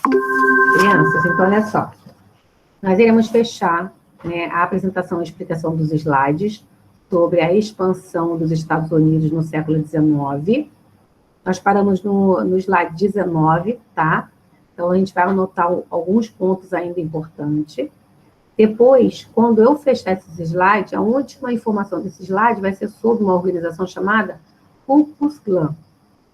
Crianças, então olha só. Nós iremos fechar, né, a apresentação e explicação dos slides sobre a expansão dos Estados Unidos no século XIX. Nós paramos no slide 19, tá? Então, a gente vai anotar alguns pontos ainda importantes. Depois, quando eu fechar esses slides, a última informação desse slide vai ser sobre uma organização chamada Ku Klux Klan.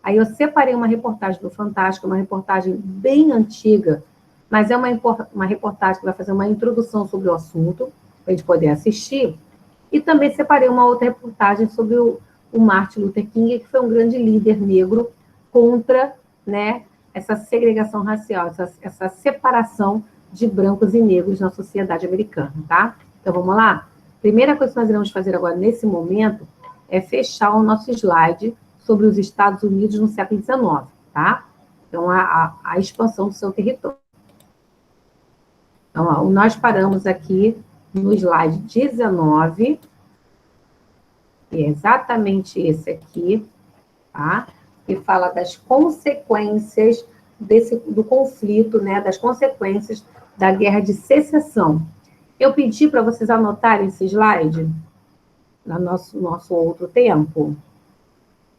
Aí eu separei uma reportagem do Fantástico, uma reportagem bem antiga, mas é uma reportagem que vai fazer uma introdução sobre o assunto, para a gente poder assistir. E também separei uma outra reportagem sobre o Martin Luther King, que foi um grande líder negro contra, né, essa segregação racial, essa separação de brancos e negros na sociedade americana, tá? Então, vamos lá? Primeira coisa que nós iremos fazer agora, nesse momento, é fechar o nosso slide sobre os Estados Unidos no século XIX, tá? Então, a expansão do seu território. Então, ó, nós paramos aqui no slide 19, que é exatamente esse aqui, tá? Que fala das consequências do conflito, né? Das consequências da Guerra de Secessão. Eu pedi para vocês anotarem esse slide no nosso outro tempo.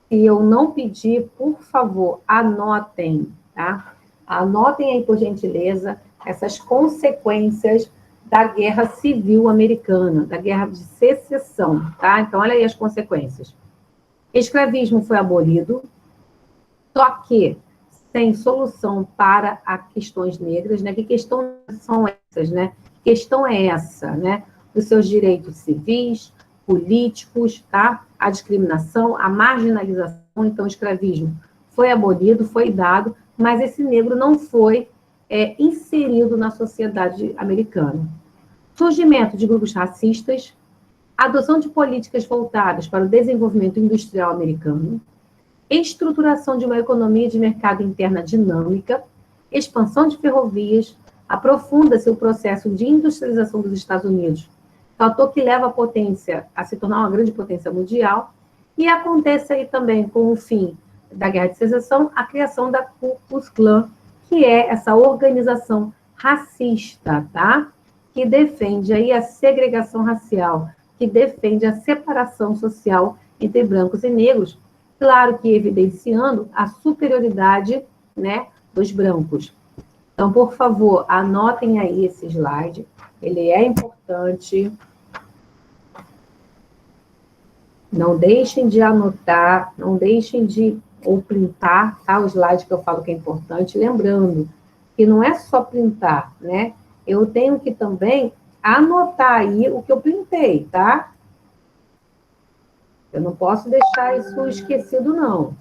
Se eu não pedir, por favor, anotem, tá? Anotem aí, por gentileza, essas consequências da Guerra Civil Americana, da Guerra de Secessão, tá? Então, olha aí as consequências. Escravismo foi abolido, só que sem solução para as questões negras, né? Que questões são essas, né? Questão é essa, né? Dos seus direitos civis, políticos, tá? A discriminação, a marginalização, então o escravismo foi abolido, foi dado, mas esse negro não foi inserido na sociedade americana. Surgimento de grupos racistas, adoção de políticas voltadas para o desenvolvimento industrial americano, estruturação de uma economia de mercado interna dinâmica, expansão de ferrovias, aprofunda-se o processo de industrialização dos Estados Unidos, fator que leva a potência a se tornar uma grande potência mundial, e acontece aí também, com o fim da Guerra de Secessão, a criação da Ku Klux Klan, que é essa organização racista, tá? Que defende aí a segregação racial, que defende a separação social entre brancos e negros, claro que evidenciando a superioridade, né, dos brancos. Então, por favor, anotem aí esse slide, ele é importante. Não deixem de anotar, não deixem de ou printar, tá, o slide que eu falo que é importante, lembrando que não é só printar, né? Eu tenho que também anotar aí o que eu printei, tá? Eu não posso deixar isso esquecido, não.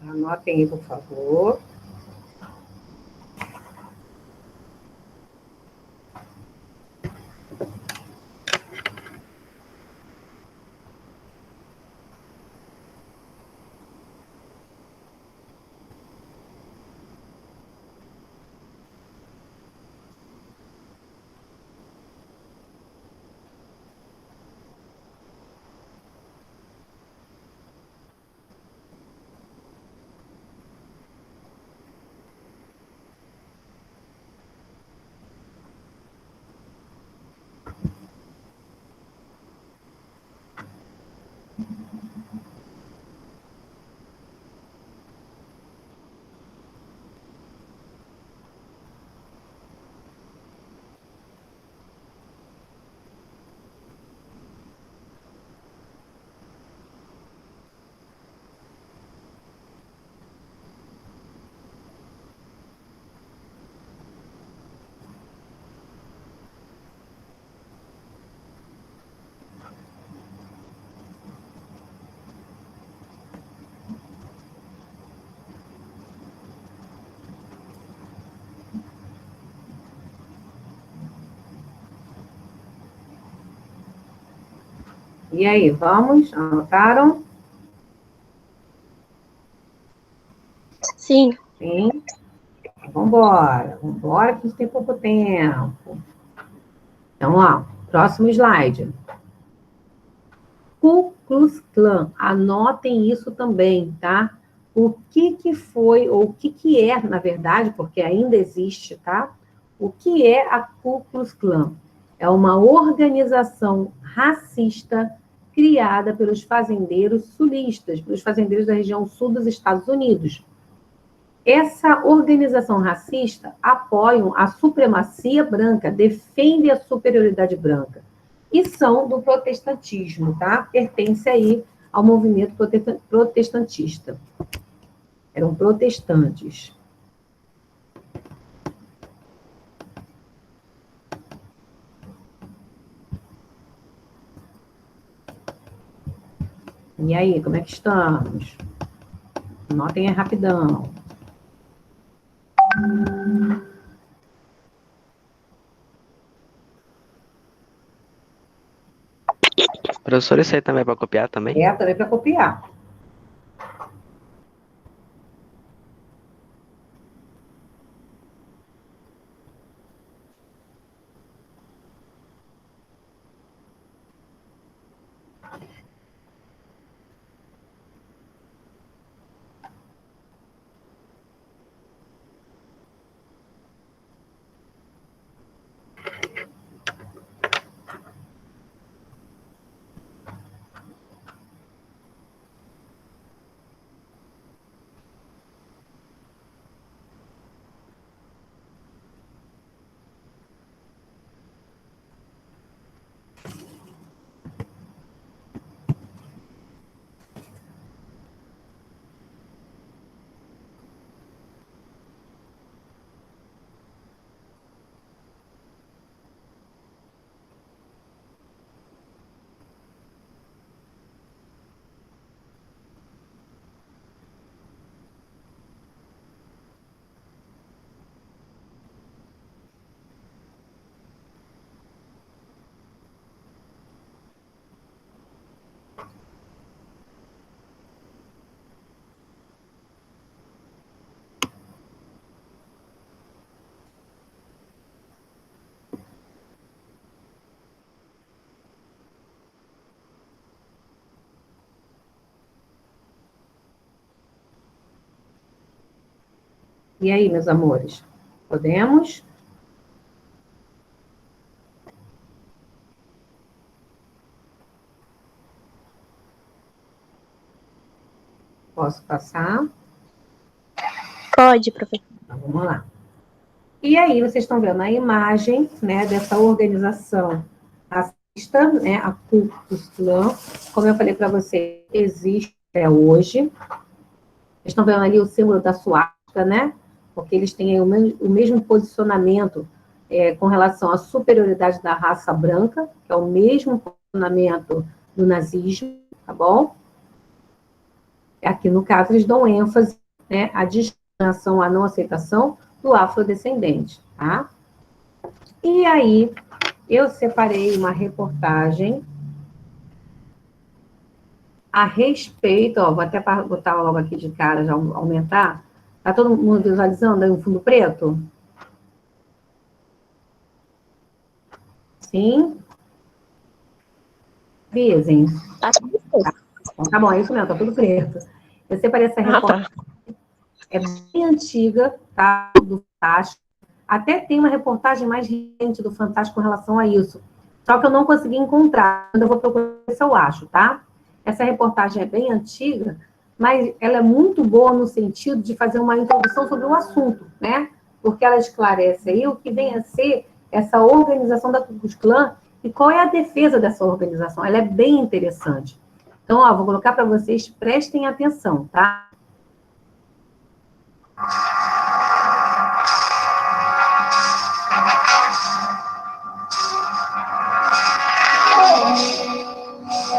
Anotem aí, por favor. E aí, vamos? Anotaram? Sim. Sim. Vamos embora. Vamos embora que a gente tem pouco tempo. Então, ó, próximo slide. Ku Klux Klan. Anotem isso também, tá? O que foi, ou o que é, na verdade, porque ainda existe, tá? O que é a Ku Klux Klan? É uma organização racista criada pelos fazendeiros sulistas, pelos fazendeiros da região sul dos Estados Unidos. Essa organização racista apoia a supremacia branca, defende a superioridade branca e são do protestantismo, tá? Pertence aí ao movimento protestantista. Eram protestantes. E aí, como é que estamos? Notem aí rapidão. Professor, isso aí também é para copiar também? É, também para copiar. E aí, meus amores? Podemos? Posso passar? Pode, professor. Então, vamos lá. E aí, vocês estão vendo a imagem, né, dessa organização racista, né, a Ku Klux Klan. Como eu falei para vocês, existe até hoje. Vocês estão vendo ali o símbolo da suástica, né? Porque eles têm o mesmo posicionamento com relação à superioridade da raça branca, que é o mesmo posicionamento do nazismo, tá bom? Aqui, no caso, eles dão ênfase, né, à discriminação, à não aceitação do afrodescendente, tá? E aí, eu separei uma reportagem a respeito, ó, vou até botar logo aqui de cara, já aumentar. Tá todo mundo visualizando aí o fundo preto? Sim? Avisem. Então, tá bom, é isso mesmo, tá tudo preto. Eu separei essa reportagem, é bem antiga, tá? Do Fantástico. Até tem uma reportagem mais recente do Fantástico com relação a isso. Só que eu não consegui encontrar. Eu vou procurar se eu acho, tá? Essa reportagem é bem antiga, mas ela é muito boa no sentido de fazer uma introdução sobre o assunto, né? Porque ela esclarece aí o que vem a ser essa organização da Ku Klux Klan e qual é a defesa dessa organização. Ela é bem interessante. Então, ó, vou colocar para vocês, prestem atenção, tá?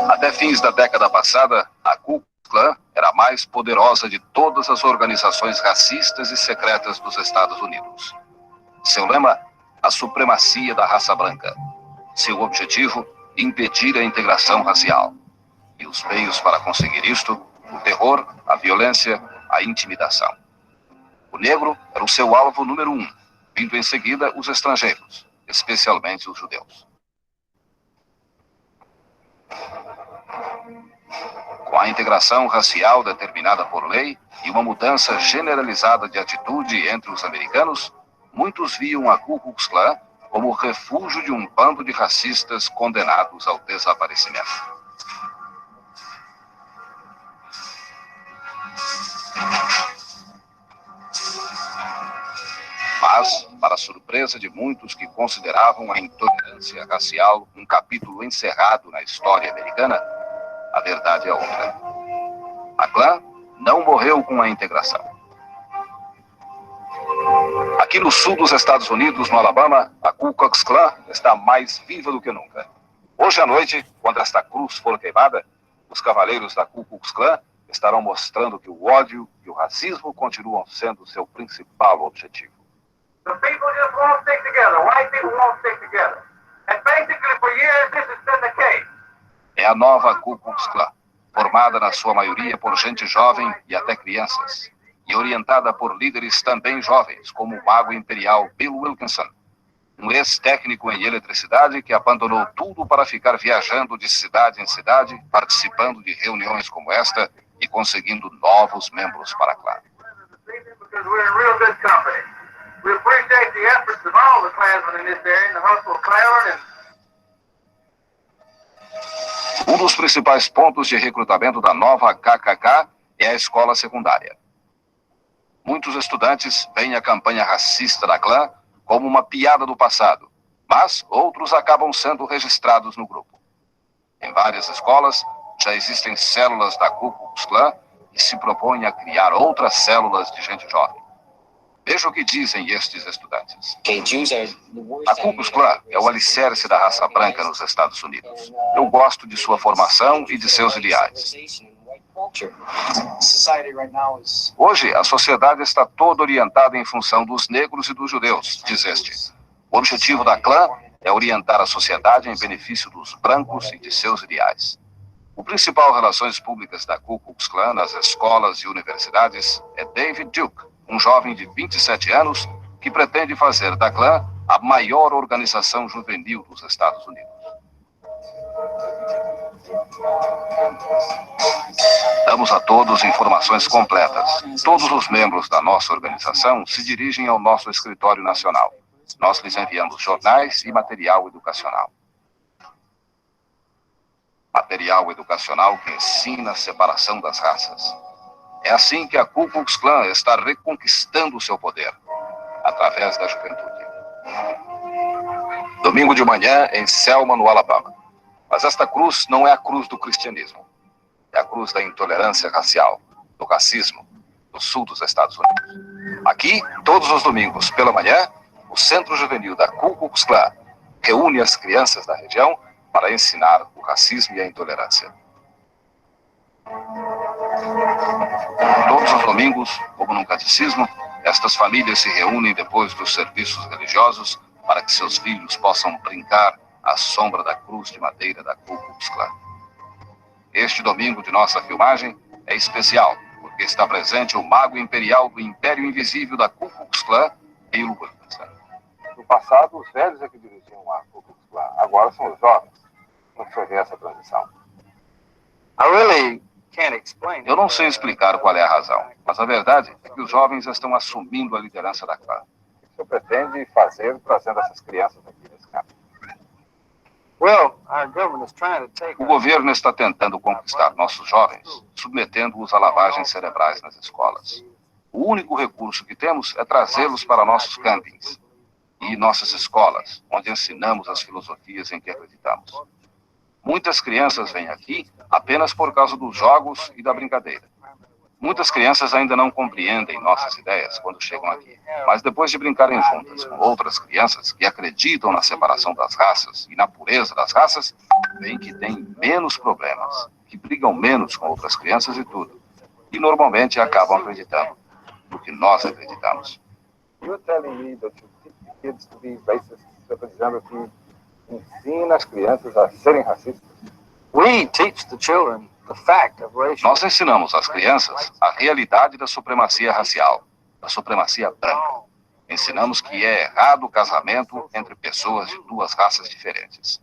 Até fins da década passada, a Ku Klux Klan era a mais poderosa de todas as organizações racistas e secretas dos Estados Unidos. Seu lema, a supremacia da raça branca. Seu objetivo, impedir a integração racial. E os meios para conseguir isto: o terror, a violência, a intimidação. O negro era o seu alvo número 1, vindo em seguida os estrangeiros, especialmente os judeus. Com a integração racial determinada por lei e uma mudança generalizada de atitude entre os americanos, muitos viam a Ku Klux Klan como refúgio de um bando de racistas condenados ao desaparecimento. Mas, para a surpresa de muitos que consideravam a intolerância racial um capítulo encerrado na história americana, a verdade é outra. A Klan não morreu com a integração. Aqui no sul dos Estados Unidos, no Alabama, a Ku Klux Klan está mais viva do que nunca. Hoje à noite, quando esta cruz for queimada, os cavaleiros da Ku Klux Klan estarão mostrando que o ódio e o racismo continuam sendo seu principal objetivo. The people just won't stick together. White people won't stick together. And basically for years this has been the case. É a nova Ku Klux Klan, formada na sua maioria por gente jovem e até crianças, e orientada por líderes também jovens, como o mago imperial Bill Wilkinson, um ex-técnico em eletricidade que abandonou tudo para ficar viajando de cidade em cidade, participando de reuniões como esta e conseguindo novos membros para a Klan. Because we're in real good company. We appreciate the efforts of all the Klansmen in this area and the hustle of Clarence. Um dos principais pontos de recrutamento da nova KKK é a escola secundária. Muitos estudantes veem a campanha racista da Klan como uma piada do passado, mas outros acabam sendo registrados no grupo. Em várias escolas, já existem células da Ku Klux Klan e se propõem a criar outras células de gente jovem. Veja o que dizem estes estudantes. A Ku Klux Klan é o alicerce da raça branca nos Estados Unidos. Eu gosto de sua formação e de seus ideais. Hoje, a sociedade está toda orientada em função dos negros e dos judeus, diz este. O objetivo da Klan é orientar a sociedade em benefício dos brancos e de seus ideais. O principal relações públicas da Ku Klux Klan nas escolas e universidades é David Duke, um jovem de 27 anos que pretende fazer da Klan a maior organização juvenil dos Estados Unidos. Damos a todos informações completas. Todos os membros da nossa organização se dirigem ao nosso escritório nacional. Nós lhes enviamos jornais e material educacional. Material educacional que ensina a separação das raças. É assim que a Ku Klux Klan está reconquistando o seu poder, através da juventude. Domingo de manhã, em Selma, no Alabama. Mas esta cruz não é a cruz do cristianismo. É a cruz da intolerância racial, do racismo, do sul dos Estados Unidos. Aqui, todos os domingos, pela manhã, o Centro Juvenil da Ku Klux Klan reúne as crianças da região para ensinar o racismo e a intolerância. Todos os domingos, como num catecismo, estas famílias se reúnem depois dos serviços religiosos para que seus filhos possam brincar à sombra da cruz de madeira da Ku Klux Klan. Este domingo de nossa filmagem é especial, porque está presente o mago imperial do Império Invisível da Ku Klux Klan, Bill Wilkinson. No passado, os velhos é que dirigiam a Ku Klux Klan. Agora são os jovens. Como foi ver essa transição? Eu não sei explicar qual é a razão, mas a verdade é que os jovens estão assumindo a liderança da Klan. O que o senhor pretende fazer trazendo essas crianças aqui nesse campo? O governo está tentando conquistar nossos jovens, submetendo-os a lavagens cerebrais nas escolas. O único recurso que temos é trazê-los para nossos campings e nossas escolas, onde ensinamos as filosofias em que acreditamos. Muitas crianças vêm aqui apenas por causa dos jogos e da brincadeira. Muitas crianças ainda não compreendem nossas ideias quando chegam aqui, mas depois de brincarem juntas com outras crianças que acreditam na separação das raças e na pureza das raças, veem que têm menos problemas, que brigam menos com outras crianças e tudo. E normalmente acabam acreditando no que nós acreditamos. You're telling me that you teach kids to be racist. Você está dizendo que ensina as crianças a serem racistas. We teach the children the fact of racial. Nós ensinamos às crianças a realidade da supremacia racial, da supremacia branca. Ensinamos que é errado o casamento entre pessoas de duas raças diferentes.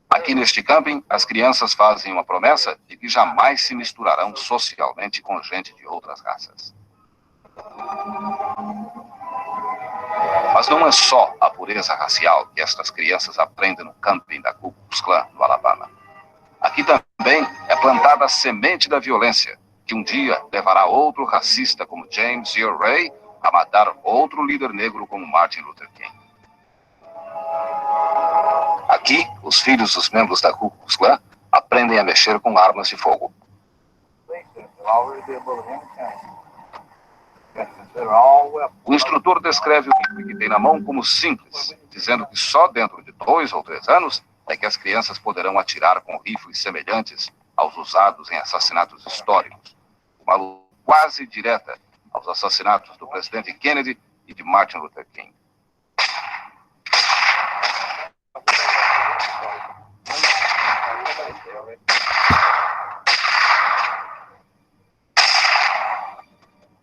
Aqui neste camping, as crianças fazem uma promessa de que jamais se misturarão socialmente com gente de outras raças. Mas não é só a pureza racial que estas crianças aprendem no camping da Ku Klux Klan, no Alabama. Aqui também é plantada a semente da violência, que um dia levará outro racista como James Earl Ray a matar outro líder negro como Martin Luther King. Aqui, os filhos dos membros da Ku Klux Klan aprendem a mexer com armas de fogo. O instrutor descreve o rifle que tem na mão como simples, dizendo que só dentro de 2 ou 3 anos é que as crianças poderão atirar com rifles semelhantes aos usados em assassinatos históricos. Uma luta quase direta aos assassinatos do presidente Kennedy e de Martin Luther King.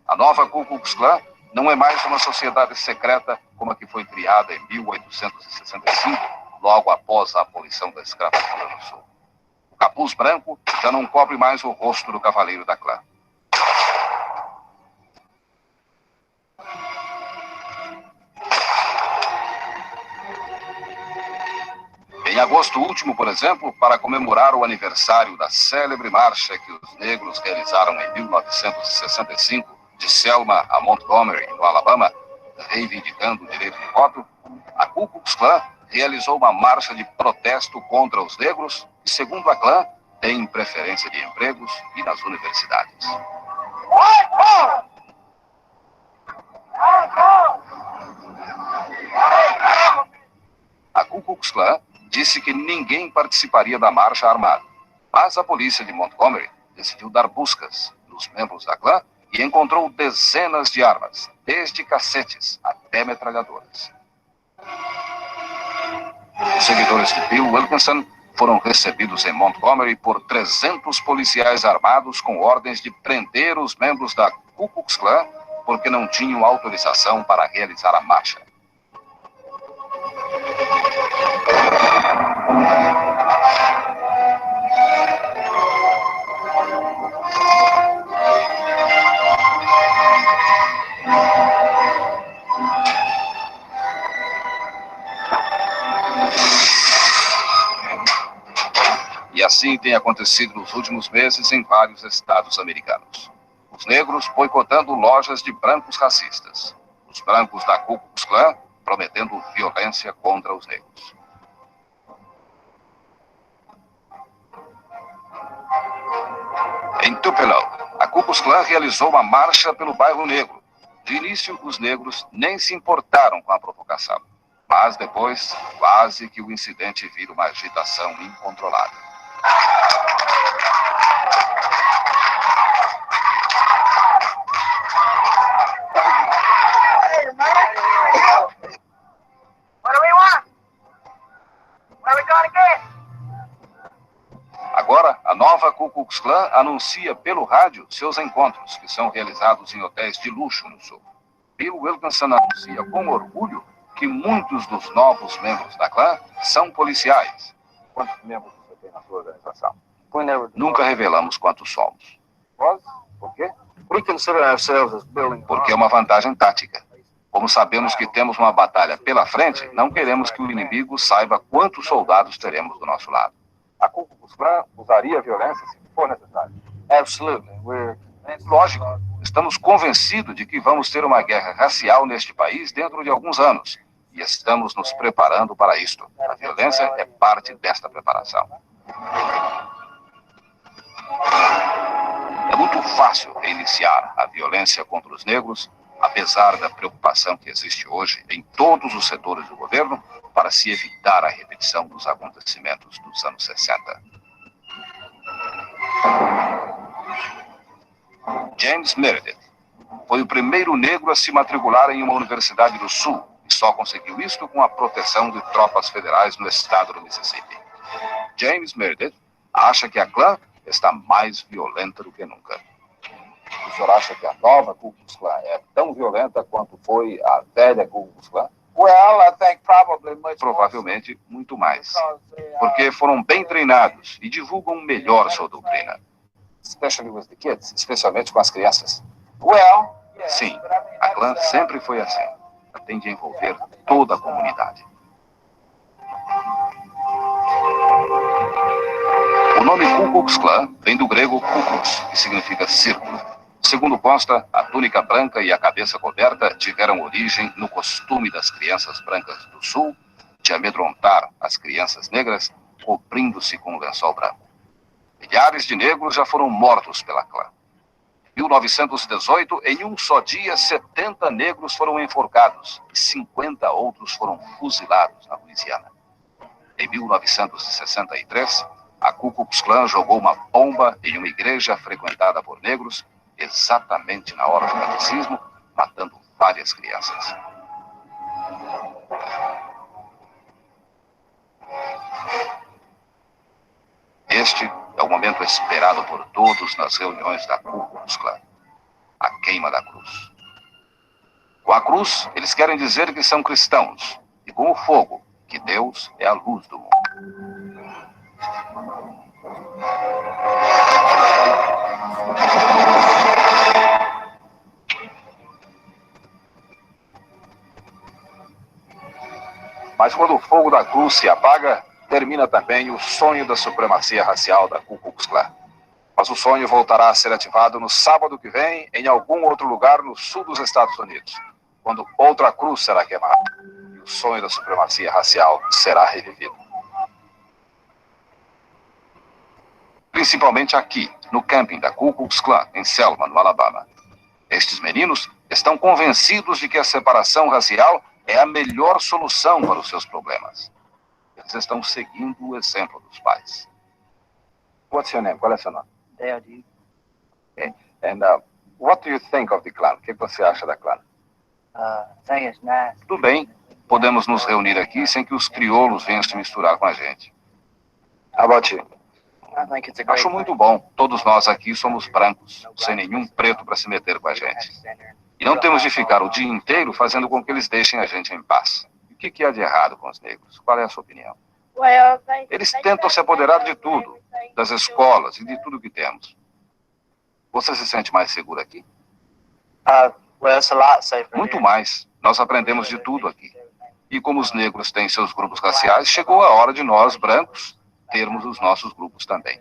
A nova Ku Klux Klan não é mais uma sociedade secreta como a que foi criada em 1865, logo após a abolição da escravatura no Sul. O capuz branco já não cobre mais o rosto do cavaleiro da clã. Em agosto último, por exemplo, para comemorar o aniversário da célebre marcha que os negros realizaram em 1965, de Selma a Montgomery, no Alabama, reivindicando o direito de voto, a Ku Klux Klan realizou uma marcha de protesto contra os negros que, segundo a clã, tem preferência de empregos e nas universidades. A Ku Klux Klan disse que ninguém participaria da marcha armada, mas a polícia de Montgomery decidiu dar buscas nos membros da clã e encontrou dezenas de armas, desde cacetes até metralhadoras. Os seguidores de Bill Wilkinson foram recebidos em Montgomery por 300 policiais armados com ordens de prender os membros da Ku Klux Klan porque não tinham autorização para realizar a marcha. E assim tem acontecido nos últimos meses em vários estados americanos. Os negros boicotando lojas de brancos racistas. Os brancos da Ku Klux Klan prometendo violência contra os negros. Em Tupelo, a Ku Klux Klan realizou uma marcha pelo bairro negro. De início, os negros nem se importaram com a provocação. Mas depois, quase que o incidente vira uma agitação incontrolada. Agora, a nova Ku Klux Klan anuncia pelo rádio seus encontros, que são realizados em hotéis de luxo no Sul. Bill Wilkinson anuncia com orgulho que muitos dos novos membros da clã são policiais. Quantos membros você tem na sua organização? Nunca revelamos quantos somos. Por quê? Porque é uma vantagem tática. Como sabemos que temos uma batalha pela frente, não queremos que o inimigo saiba quantos soldados teremos do nosso lado. A Ku Klux Klan usaria violência se for necessário? Lógico, estamos convencidos de que vamos ter uma guerra racial neste país dentro de alguns anos. E estamos nos preparando para isto. A violência é parte desta preparação. É muito fácil reiniciar a violência contra os negros, apesar da preocupação que existe hoje em todos os setores do governo para se evitar a repetição dos acontecimentos dos anos 60. James Meredith foi o primeiro negro a se matricular em uma universidade do Sul e e só conseguiu isto com a proteção de tropas federais no estado do Mississippi. James Meredith acha que a Klan está mais violenta do que nunca. O senhor acha que a nova Ku Klux Klan é tão violenta quanto foi a velha Ku Klux Klan? Well, I think probably much more. Provavelmente muito mais, porque foram bem treinados e divulgam melhor sua doutrina. Especially with the kids, especialmente com as crianças. Well, Sim, a Klan sempre foi assim. Ela tem de envolver toda a comunidade. O nome Ku Klux Klan vem do grego kuklus, que significa círculo. Segundo consta, a túnica branca e a cabeça coberta tiveram origem no costume das crianças brancas do sul de amedrontar as crianças negras cobrindo-se com um lençol branco. Milhares de negros já foram mortos pela Klan. Em 1918, em um só dia, 70 negros foram enforcados e 50 outros foram fuzilados na Louisiana. Em 1963, a Ku Klux Klan jogou uma bomba em uma igreja frequentada por negros, exatamente na hora do catecismo, matando várias crianças. Este é o momento esperado por todos nas reuniões da Ku Klux Klan. A queima da cruz. Com a cruz, eles querem dizer que são cristãos, e com o fogo, que Deus é a luz do mundo. Mas quando o fogo da cruz se apaga, termina também o sonho da supremacia racial da Ku Klux Klan. Mas o sonho voltará a ser ativado no sábado que vem, em algum outro lugar no sul dos Estados Unidos, quando outra cruz será queimada e o sonho da supremacia racial será revivido. Principalmente aqui, no camping da Ku Klux Klan, em Selma, no Alabama. Estes meninos estão convencidos de que a separação racial é a melhor solução para os seus problemas. Eles estão seguindo o exemplo dos pais. What's your name? Qual é seu nome? Dale. Okay. And what do you think of the Klan? O que você acha da Klan? I think it's nice. Tudo bem, podemos nos reunir aqui sem que os crioulos venham se misturar com a gente. How about you? I think it's a great Acho muito bom. Todos nós aqui somos brancos, sem nenhum preto para se meter com a gente. E não temos de ficar o dia inteiro fazendo com que eles deixem a gente em paz. O que há de errado com os negros? Qual é a sua opinião? Eles tentam se apoderar de tudo, das escolas e de tudo que temos. Você se sente mais seguro aqui? Well, it's a lot safer. Muito mais. Nós aprendemos de tudo aqui. E como os negros têm seus grupos raciais, chegou a hora de nós, brancos, termos os nossos grupos também.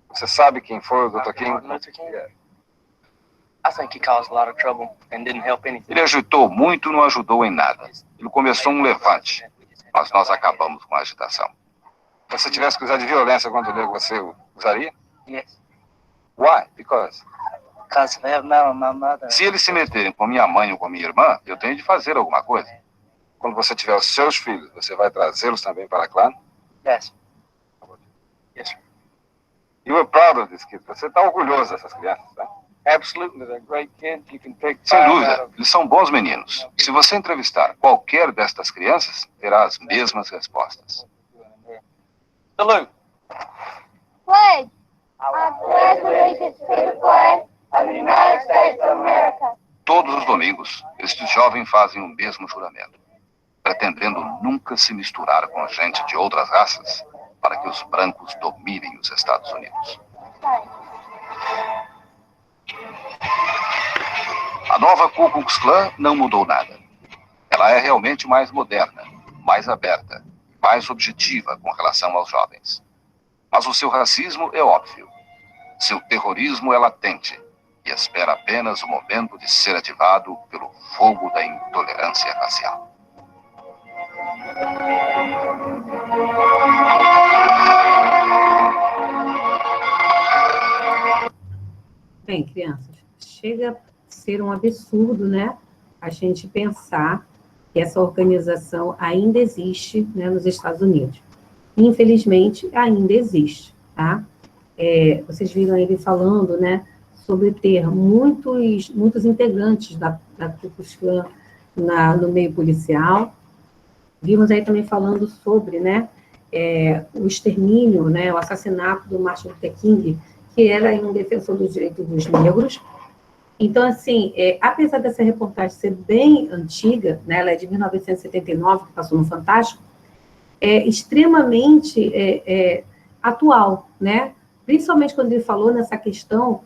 Você sabe quem foi o Dr. King? Martin Luther King? I think he caused a lot of trouble and didn't help anything. Ele agitou muito e não ajudou em nada. Ele começou um levante, mas nós acabamos com a agitação. Se você tivesse que usar de violência contra o negro, você usaria? Yes. Why? Because Because if they have met my mother. Se eles se meterem com minha mãe ou com minha irmã, eu tenho de fazer alguma coisa. quando você tiver os seus filhos, você vai trazê-los também para a Klan? Yes. Yes, sir. You were proud of these kids. Você está orgulhoso dessas crianças, tá? Absolutely, they're great kids. You can pick Sem five dúvida, out of eles são bons meninos. Se você entrevistar qualquer destas crianças, terá as mesmas respostas. Salute. Flag. I pledge allegiance to the flag of the United States of America. Todos os domingos, estes jovens fazem o mesmo juramento, pretendendo nunca se misturar com gente de outras raças, para que os brancos dominem os Estados Unidos. A nova Ku Klux Klan não mudou nada. Ela é realmente mais moderna, mais aberta, mais objetiva com relação aos jovens. Mas o seu racismo é óbvio. Seu terrorismo é latente e espera apenas o momento de ser ativado pelo fogo da intolerância racial. Bem, crianças, chega a ser um absurdo, né, a gente pensar que essa organização ainda existe, né, nos Estados Unidos. Infelizmente, ainda existe, tá? Vocês viram ele falando, né, sobre ter muitos integrantes da Ku Klux Klan no meio policial. Vimos aí também falando sobre, né, o extermínio, né, o assassinato do Martin Luther King, que era um defensor dos direitos dos negros. Então, assim, apesar dessa reportagem ser bem antiga, né, ela é de 1979, que passou no Fantástico, é extremamente atual, né? Principalmente quando ele falou nessa questão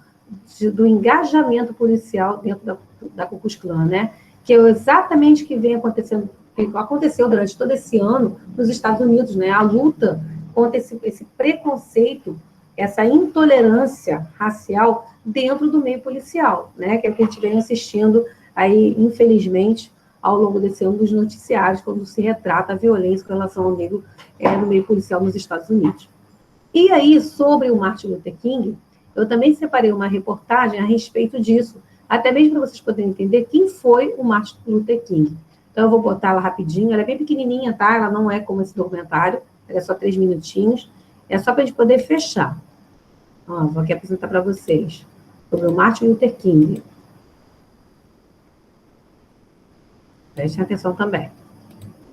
do engajamento policial dentro da Ku Klux Klan, né? Que é exatamente o que vem acontecendo, que aconteceu durante todo esse ano nos Estados Unidos, né? A luta contra esse preconceito, essa intolerância racial dentro do meio policial, né? Que é o que a gente vem assistindo aí, infelizmente, ao longo desse ano dos noticiários, quando se retrata a violência com relação ao negro no meio policial nos Estados Unidos. E aí, sobre o Martin Luther King, eu também separei uma reportagem a respeito disso, até mesmo para vocês poderem entender quem foi o Martin Luther King. Então, eu vou botar ela rapidinho, ela é bem pequenininha, tá? Ela não é como esse documentário, ela é só 3 minutinhos, é só para a gente poder fechar. Ó, vou aqui apresentar para vocês, sobre o Martin Luther King. Prestem atenção também.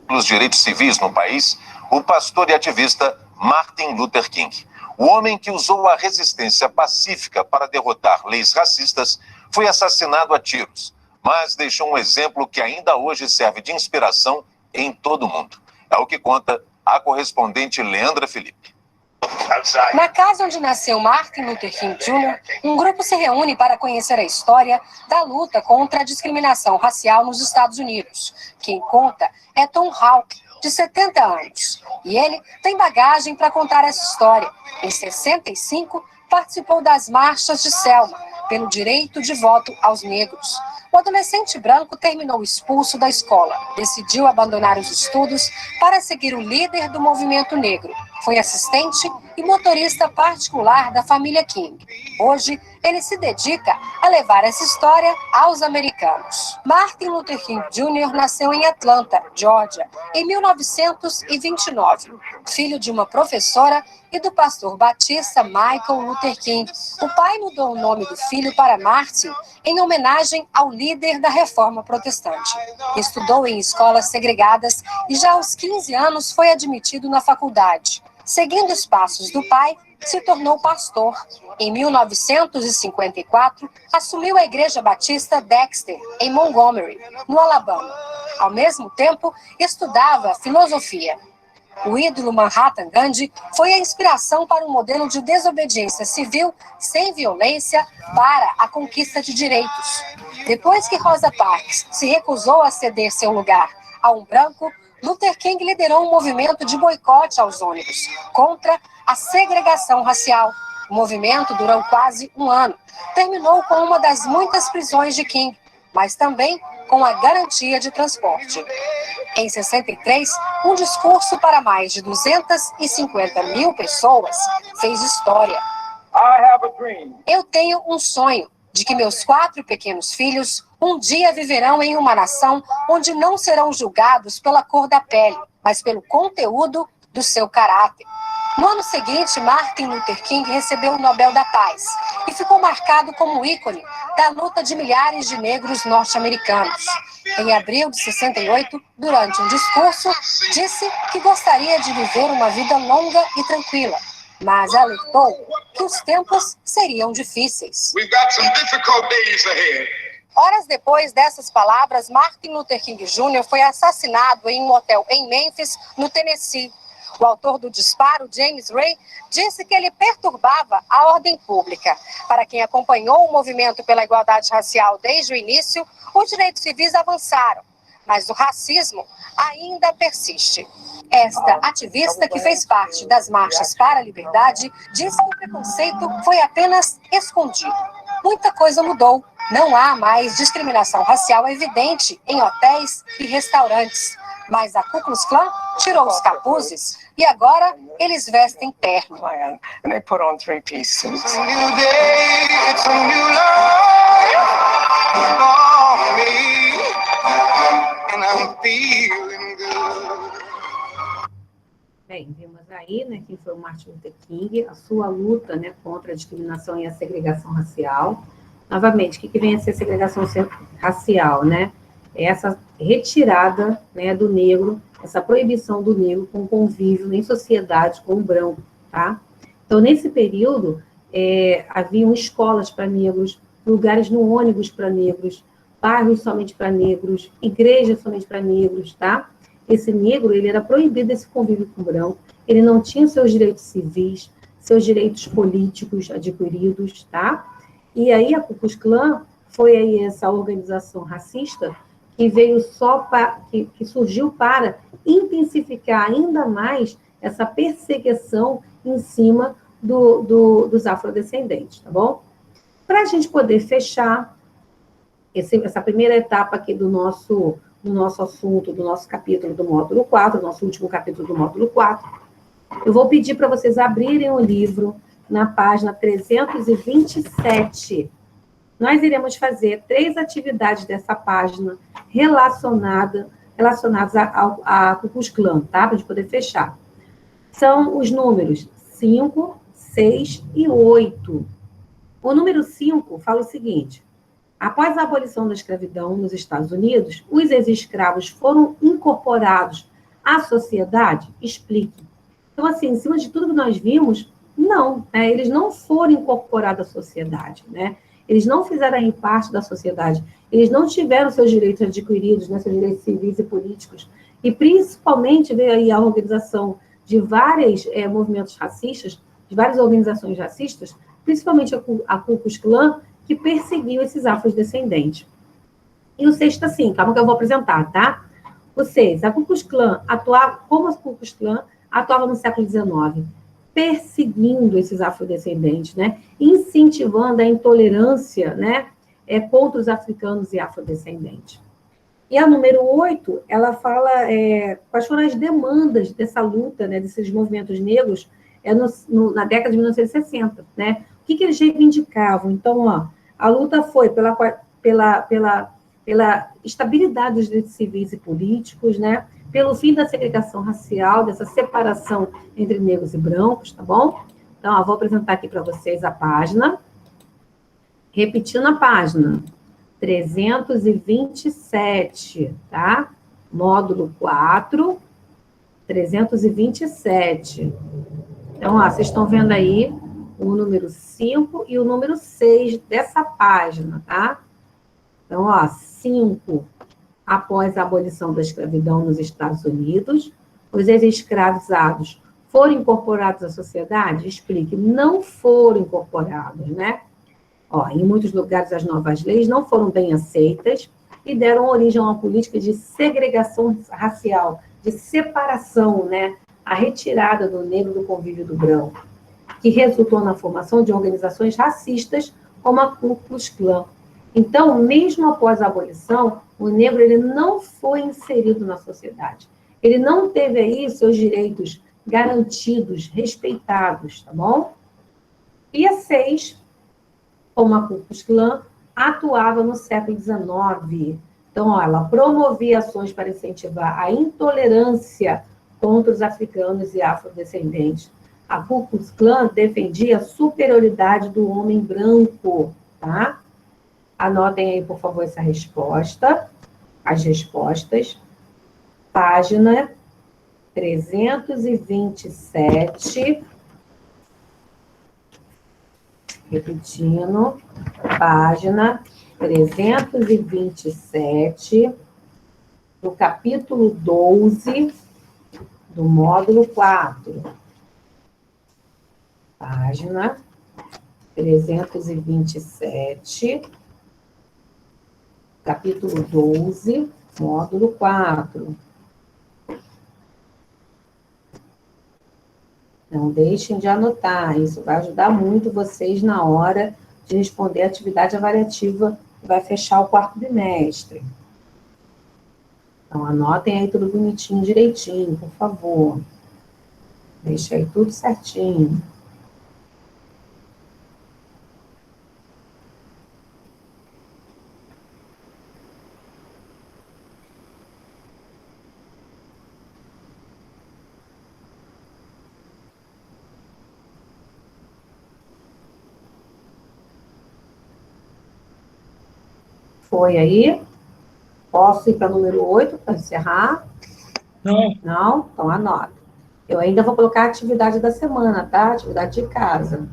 Pelos direitos civis no país, o pastor e ativista Martin Luther King. O homem que usou a resistência pacífica para derrotar leis racistas foi assassinado a tiros, mas deixou um exemplo que ainda hoje serve de inspiração em todo o mundo. É o que conta a correspondente Leandra Felipe. Na casa onde nasceu Martin Luther King Jr., um grupo se reúne para conhecer a história da luta contra a discriminação racial nos Estados Unidos. Quem conta é Tom Hawk, de 70 anos. E ele tem bagagem para contar essa história. Em 65, participou das marchas de Selma, pelo direito de voto aos negros. O adolescente branco terminou expulso da escola. Decidiu abandonar os estudos para seguir o líder do movimento negro. Foi assistente e motorista particular da família King. Hoje, ele se dedica a levar essa história aos americanos. Martin Luther King Jr. nasceu em Atlanta, Georgia, em 1929, filho de uma professora e do pastor batista Michael Luther King. O pai mudou o nome do filho para Martin em homenagem ao líder da Reforma Protestante. Estudou em escolas segregadas e já aos 15 anos foi admitido na faculdade. Seguindo os passos do pai, se tornou pastor. Em 1954, assumiu a Igreja Batista Dexter, em Montgomery, no Alabama. Ao mesmo tempo, estudava filosofia. O ídolo Mahatma Gandhi foi a inspiração para um modelo de desobediência civil sem violência para a conquista de direitos. Depois que Rosa Parks se recusou a ceder seu lugar a um branco, Luther King liderou um movimento de boicote aos ônibus contra a segregação racial. O movimento durou quase um ano. Terminou com uma das muitas prisões de King, mas também com a garantia de transporte. Em 63, um discurso para mais de 250 mil pessoas fez história. Eu tenho um sonho de que meus 4 pequenos filhos um dia viverão em uma nação onde não serão julgados pela cor da pele, mas pelo conteúdo do seu caráter. No ano seguinte, Martin Luther King recebeu o Nobel da Paz e ficou marcado como ícone da luta de milhares de negros norte-americanos. Em abril de 68, durante um discurso, disse que gostaria de viver uma vida longa e tranquila, mas alertou que os tempos seriam difíceis. Horas depois dessas palavras, Martin Luther King Jr. foi assassinado em um hotel em Memphis, no Tennessee. O autor do disparo, James Ray, disse que ele perturbava a ordem pública. Para quem acompanhou o movimento pela igualdade racial desde o início, os direitos civis avançaram, mas o racismo ainda persiste. Esta ativista, que fez parte das marchas para a liberdade, disse que o preconceito foi apenas escondido. Muita coisa mudou. Não há mais discriminação racial evidente em hotéis e restaurantes. Mas a Ku Klux Klan tirou os capuzes e agora eles vestem terno. Bem, vimos aí, né, quem foi o Martin Luther King, a sua luta, né, contra a discriminação e a segregação racial. Novamente, o que vem a ser segregação racial, né? é essa retirada, né, do negro, essa proibição do negro com convívio em sociedade com o branco, tá? Então, nesse período, haviam escolas para negros, lugares no ônibus para negros, bairros somente para negros, igrejas somente para negros, tá? Esse negro, ele era proibido desse convívio com o branco, ele não tinha seus direitos civis, seus direitos políticos adquiridos, tá? E aí a Ku Klux Klan foi aí essa organização racista que veio que surgiu para intensificar ainda mais essa perseguição em cima dos afrodescendentes, tá bom? Para a gente poder fechar essa primeira etapa aqui do nosso assunto, do nosso capítulo do módulo 4, nosso último capítulo do módulo 4, eu vou pedir para vocês abrirem o livro na página 327. Nós iremos fazer 3 atividades dessa página relacionadas a Ku Klux Klan, tá? Para a gente poder fechar. São os números 5, 6 e 8. O número 5 fala o seguinte: após a abolição da escravidão nos Estados Unidos, os ex-escravos foram incorporados à sociedade? Explique. Então, assim, em cima de tudo que nós vimos, não, né? Eles não foram incorporados à sociedade, né? Eles não fizeram parte da sociedade, eles não tiveram seus direitos adquiridos, né, seus direitos civis e políticos, e principalmente veio aí a organização de vários movimentos racistas, de várias organizações racistas, principalmente a Ku Klux Klan, que perseguiu esses afrodescendentes. E o 6 assim, calma que eu vou apresentar, tá? O 6, a Ku Klux Klan atuava, como a Ku Klux Klan atuava no século XIX, perseguindo esses afrodescendentes, né? Incentivando a intolerância, né, contra os africanos e afrodescendentes. E a número 8, ela fala quais foram as demandas dessa luta, né, desses movimentos negros na década de 1960, né? O que eles reivindicavam? Então, ó, a luta foi pela estabilidade dos direitos civis e políticos, né? Pelo fim da segregação racial, dessa separação entre negros e brancos, tá bom? Então, ó, vou apresentar aqui para vocês a página. Repetindo a página, 327, tá? Módulo 4, 327. Então, ó, vocês estão vendo aí o número 5 e o número 6 dessa página, tá? Então, ó, 5, após a abolição da escravidão nos Estados Unidos, os ex-escravizados foram incorporados à sociedade? Explique, não foram incorporados, né? Ó, em muitos lugares, as novas leis não foram bem aceitas e deram origem a uma política de segregação racial, de separação, né? A retirada do negro do convívio do branco, que resultou na formação de organizações racistas como a Ku Klux Klan. Então, mesmo após a abolição, o negro ele não foi inserido na sociedade. Ele não teve aí seus direitos garantidos, respeitados, tá bom? E a 6, como a Ku Klux Klan, atuava no século XIX. Então, ó, ela promovia ações para incentivar a intolerância contra os africanos e afrodescendentes. A Ku Klux Klan defendia a superioridade do homem branco, tá? Anotem aí, por favor, essa resposta, as respostas. Página 327. Repetindo, página 327, do capítulo 12, do módulo 4. Página 327, capítulo 12, módulo 4. Não deixem de anotar, isso vai ajudar muito vocês na hora de responder a atividade avaliativa que vai fechar o quarto bimestre. Então, anotem aí tudo bonitinho, direitinho, por favor. Deixa aí tudo certinho. Foi aí? Posso ir para o número 8 para encerrar? Não. Não? Então anota. Eu ainda vou colocar a atividade da semana, tá? Atividade de casa.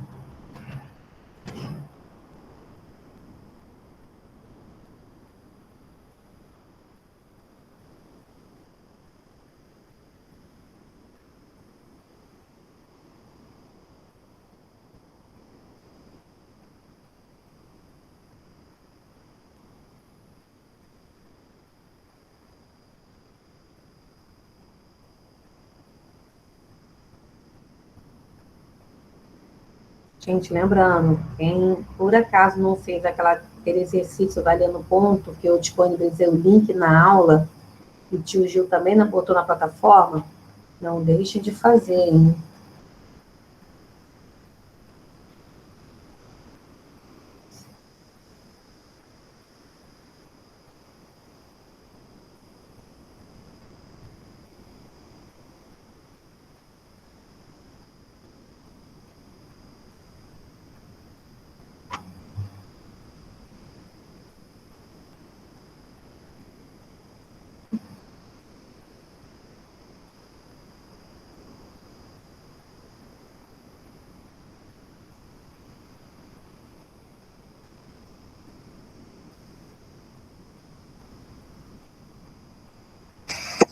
Gente, lembrando, quem por acaso não fez aquele exercício valendo ponto, que eu disponibilizei o link na aula, e o tio Gil também botou na plataforma, não deixe de fazer, hein?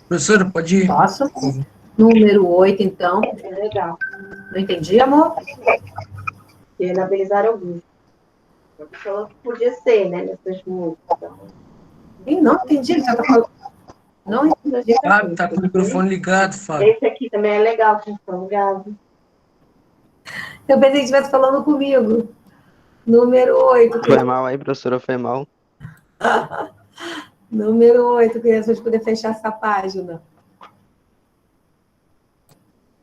Professora, pode ir. Posso? Número 8, então. Legal. Não entendi, amor? Inabilizar alguns. A pessoa podia ser, né, nessas músicas. Ih, não entendi, você tá falando. Não entendi. Fábio, tá com o microfone ligado, Fábio. Esse aqui também é legal, função gado. Eu pensei que estivesse falando comigo. Número 8. Foi mal aí, professora, foi mal. Número 8, crianças, poder fechar essa página.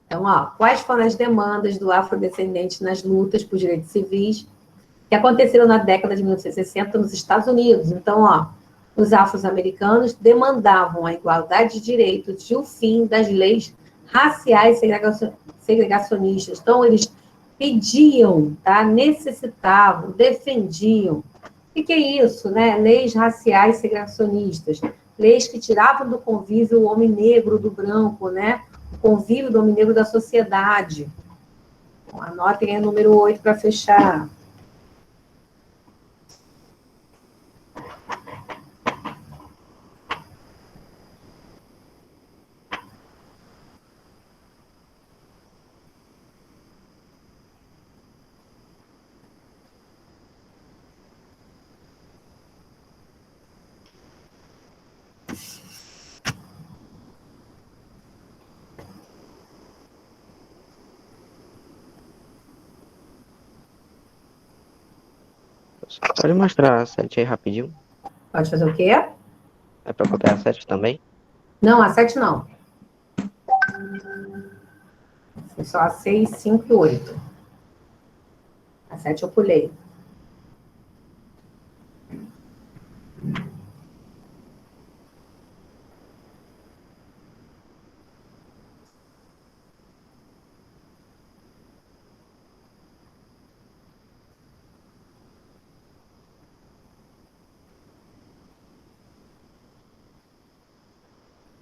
Então, ó, quais foram as demandas do afrodescendente nas lutas por direitos civis que aconteceram na década de 1960 nos Estados Unidos? Então, ó, os afro-americanos demandavam a igualdade de direitos e o fim das leis raciais segregacionistas. Então, eles pediam, tá? Necessitavam, defendiam. O que é isso, né? Leis raciais segregacionistas. Leis que tiravam do convívio o homem negro do branco, né? O convívio do homem negro da sociedade. Então, anotem aí o número 8 para fechar. Pode mostrar a 7 aí rapidinho? Pode fazer o quê? É para copiar a 7 também? Não, a 7 não. Foi só a 6, 5 e 8. A 7 eu pulei.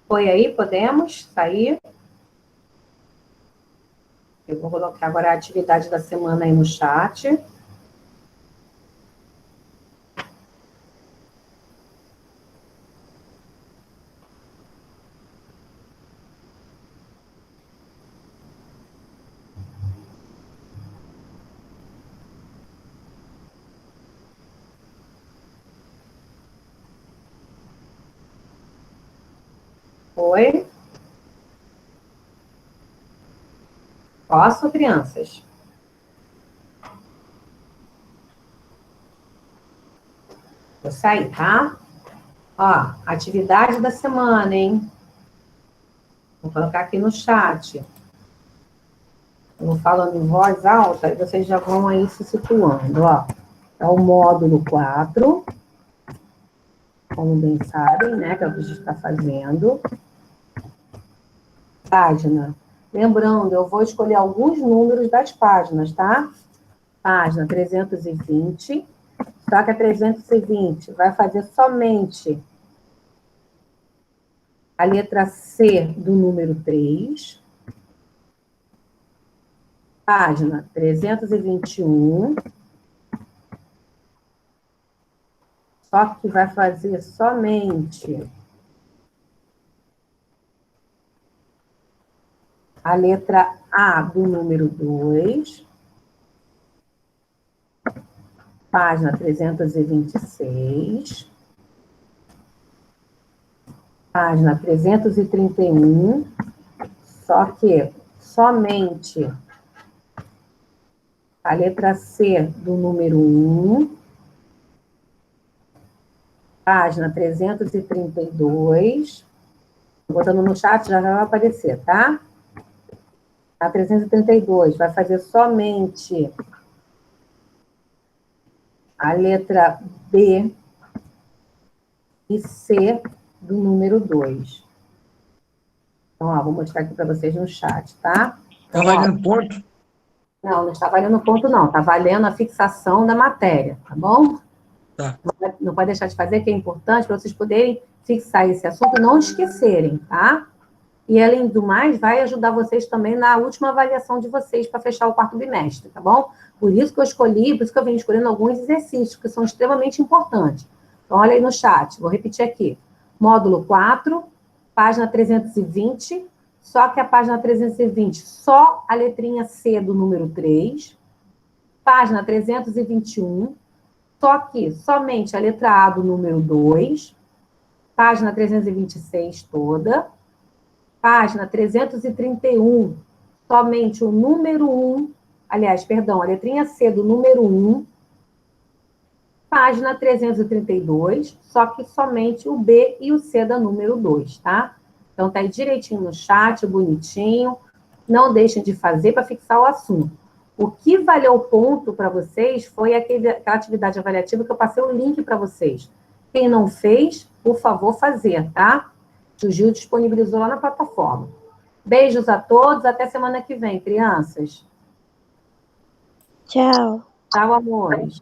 Foi aí? Podemos sair? Eu vou colocar agora a atividade da semana aí no chat. Oi? Posso, crianças? Vou sair, tá? Ó, atividade da semana, hein? Vou colocar aqui no chat. Eu vou falando em voz alta, aí vocês já vão aí se situando, ó. É o módulo 4. Como bem sabem, né? Que é o que a gente está fazendo. Página. Lembrando, eu vou escolher alguns números das páginas, tá? Página 320. Só que a 320 vai fazer somente A letra C do número 3. Página 321. Só que vai fazer somente a letra A do número 2. Página 326. Página 331. Só que somente a letra C do número 1. Página 332. Botando no chat, já vai aparecer, tá? A 332 vai fazer somente a letra B e C do número 2. Então, ó, vou mostrar aqui para vocês no chat, tá? Está valendo ponto? Não, não está valendo ponto, não. Está valendo a fixação da matéria, tá bom? Tá. Não pode deixar de fazer, que é importante para vocês poderem fixar esse assunto e não esquecerem, tá? E, além do mais, vai ajudar vocês também na última avaliação de vocês para fechar o 4º bimestre, tá bom? Por isso que eu escolhi, por isso que eu venho escolhendo alguns exercícios que são extremamente importantes. Então, olha aí no chat, vou repetir aqui. Módulo 4, página 320, só que a página 320, só a letrinha C do número 3. Página 321, só que somente a letra A do número 2. Página 326 toda. Página 331, somente o número 1, aliás, perdão, a letrinha C do número 1. Página 332, só que somente o B e o C da número 2, tá? Então, tá aí direitinho no chat, bonitinho. Não deixem de fazer para fixar o assunto. O que valeu ponto para vocês foi aquela atividade avaliativa que eu passei o link para vocês. Quem não fez, por favor, fazer, tá? O Gil disponibilizou lá na plataforma. Beijos a todos, até semana que vem, crianças. Tchau. Tchau, amores.